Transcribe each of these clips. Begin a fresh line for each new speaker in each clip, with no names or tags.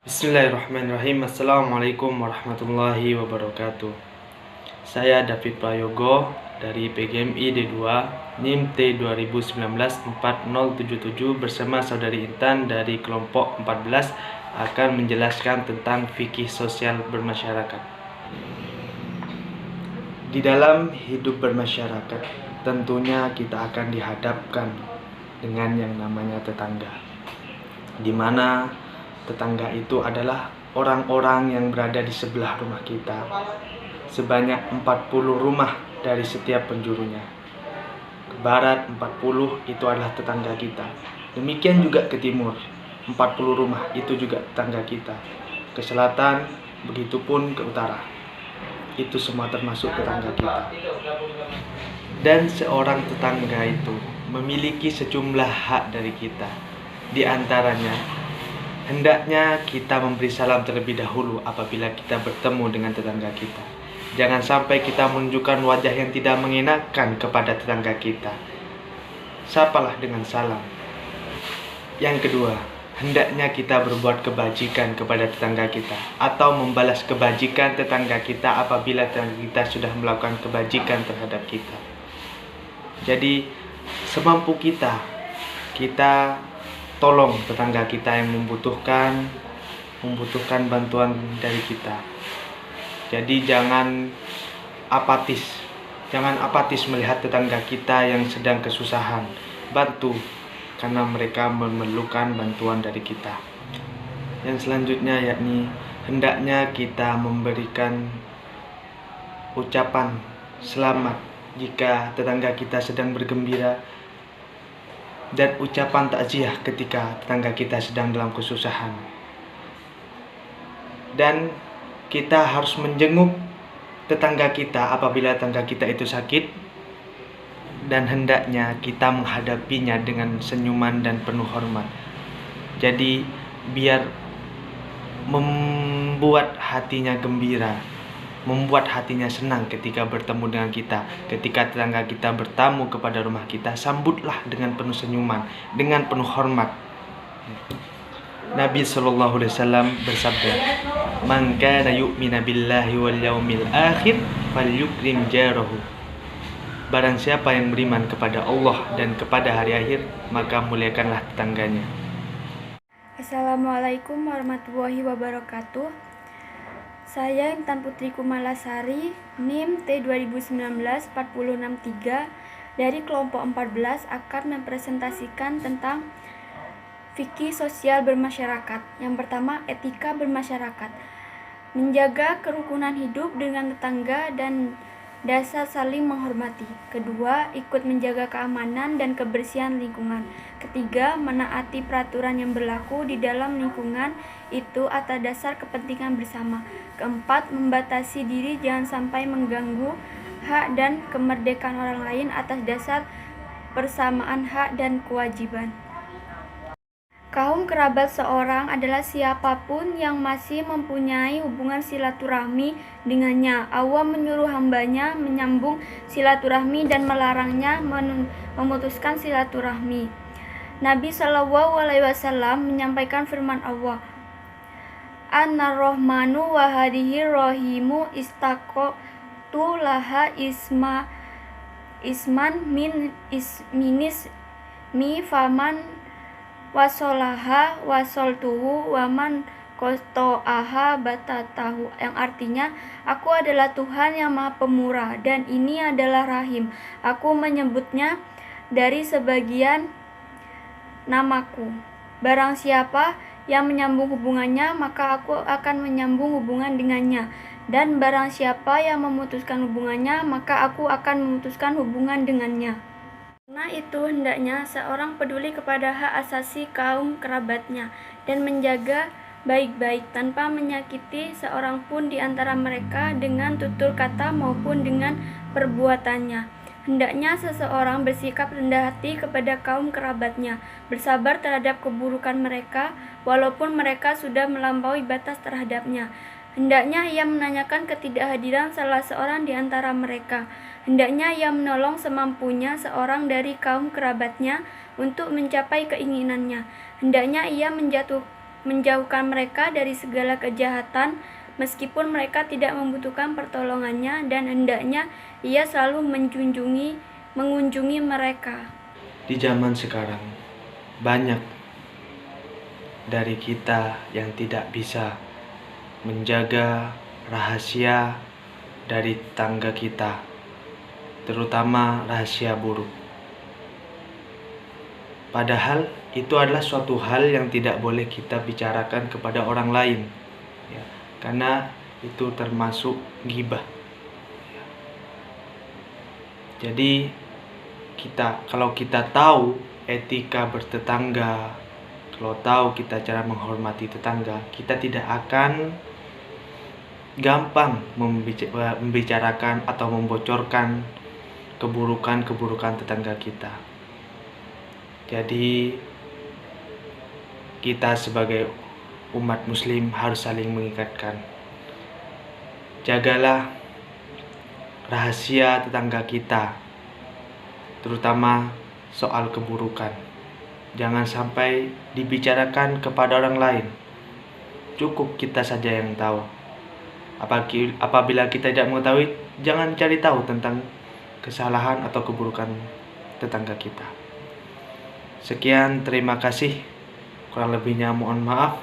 Bismillahirrahmanirrahim. Assalamualaikum warahmatullahi wabarakatuh. Saya David Prayogo dari PGMI D2 NIM T 2019-4077 bersama saudari Intan dari kelompok 14 akan menjelaskan tentang fikih sosial bermasyarakat. Di dalam hidup bermasyarakat, tentunya kita akan dihadapkan dengan yang namanya tetangga, di mana tetangga itu adalah orang-orang yang berada di sebelah rumah kita. Sebanyak 40 rumah dari setiap penjurunya. Ke barat 40 itu adalah tetangga kita. Demikian juga ke timur, 40 rumah itu juga tetangga kita. Ke selatan, begitupun ke utara. Itu semua termasuk tetangga kita. Dan seorang tetangga itu memiliki sejumlah hak dari kita. Di antaranya, hendaknya kita memberi salam terlebih dahulu apabila kita bertemu dengan tetangga kita. Jangan sampai kita menunjukkan wajah yang tidak mengenakan kepada tetangga kita. Sapalah dengan salam. Yang kedua, hendaknya kita berbuat kebajikan kepada tetangga kita atau membalas kebajikan tetangga kita apabila tetangga kita sudah melakukan kebajikan terhadap kita. Jadi, semampu kita tolong tetangga kita yang membutuhkan bantuan dari kita. Jadi jangan apatis melihat tetangga kita yang sedang kesusahan. Bantu, karena mereka memerlukan bantuan dari kita. Yang selanjutnya yakni hendaknya kita memberikan ucapan selamat jika tetangga kita sedang bergembira, dan ucapan takziah ketika tetangga kita sedang dalam kesusahan. Dan kita harus menjenguk tetangga kita apabila tetangga kita itu sakit, dan hendaknya kita menghadapinya dengan senyuman dan penuh hormat. Jadi biar membuat hatinya gembira, membuat hatinya senang ketika bertemu dengan kita. Ketika tetangga kita bertamu kepada rumah kita, sambutlah dengan penuh senyuman, dengan penuh hormat. Nabi SAW bersabda, "Man kana yu'minu billahi wal yaumil akhir falyukrim jarahu." Barang siapa yang beriman kepada Allah dan kepada hari akhir, maka muliakanlah tetangganya.
Assalamualaikum warahmatullahi wabarakatuh. Saya Intan Putri Kumalasari, NIM T 2019-4063 dari kelompok 14 akan mempresentasikan tentang fikih sosial bermasyarakat. Yang pertama, etika bermasyarakat. Menjaga kerukunan hidup dengan tetangga dan dasar saling menghormati. Kedua, ikut menjaga keamanan dan kebersihan lingkungan. Ketiga, menaati peraturan yang berlaku di dalam lingkungan itu atas dasar kepentingan bersama. Keempat, membatasi diri jangan sampai mengganggu hak dan kemerdekaan orang lain atas dasar persamaan hak dan kewajiban. Kaum kerabat seorang adalah siapapun yang masih mempunyai hubungan silaturahmi dengannya. Allah menyuruh hambanya menyambung silaturahmi dan melarangnya memutuskan silaturahmi. Nabi SAW menyampaikan firman Allah, "Anar-Rahmanu wa hadihi rahimu istaqotu laha isman min ismi faman wasolaha wasoltuhu waman kosto'aha batatahu." Yang artinya, aku adalah Tuhan yang maha pemurah dan ini adalah rahim. Aku menyebutnya dari sebagian namaku. Barang siapa yang menyambung hubungannya, maka aku akan menyambung hubungan dengannya. Dan barang siapa yang memutuskan hubungannya, maka aku akan memutuskan hubungan dengannya. Karena itu hendaknya seorang peduli kepada hak asasi kaum kerabatnya dan menjaga baik-baik tanpa menyakiti seorang pun di antara mereka dengan tutur kata maupun dengan perbuatannya. Hendaknya seseorang bersikap rendah hati kepada kaum kerabatnya, bersabar terhadap keburukan mereka walaupun mereka sudah melampaui batas terhadapnya. Hendaknya ia menanyakan ketidakhadiran salah seorang di antara mereka. Hendaknya ia menolong semampunya seorang dari kaum kerabatnya untuk mencapai keinginannya. Hendaknya ia menjauhkan mereka dari segala kejahatan, meskipun mereka tidak membutuhkan pertolongannya, dan hendaknya ia selalu mengunjungi mereka.
Di zaman sekarang, banyak dari kita yang tidak bisa menjaga rahasia dari tetangga kita, terutama rahasia buruk. Padahal itu adalah suatu hal yang tidak boleh kita bicarakan kepada orang lain, ya, karena itu termasuk ghibah. Jadi kalau kita tahu etika bertetangga, kalau tahu kita cara menghormati tetangga, kita tidak akan gampang membicarakan atau membocorkan keburukan-keburukan tetangga kita. Jadi kita sebagai umat muslim harus saling mengingatkan. Jagalah rahasia tetangga kita, terutama soal keburukan. Jangan sampai dibicarakan kepada orang lain. Cukup kita saja yang tahu. Apabila kita tidak mengetahui, jangan cari tahu tentang kesalahan atau keburukan tetangga kita. Sekian, terima kasih. Kurang lebihnya mohon maaf.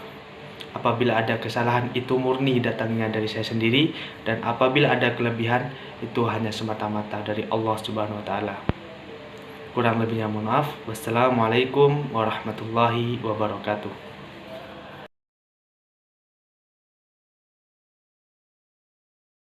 Apabila ada kesalahan, itu murni datangnya dari saya sendiri, dan apabila ada kelebihan, itu hanya semata-mata dari Allah Subhanahu wa taala. Kurang lebihnya mohon maaf. Wassalamualaikum warahmatullahi wabarakatuh.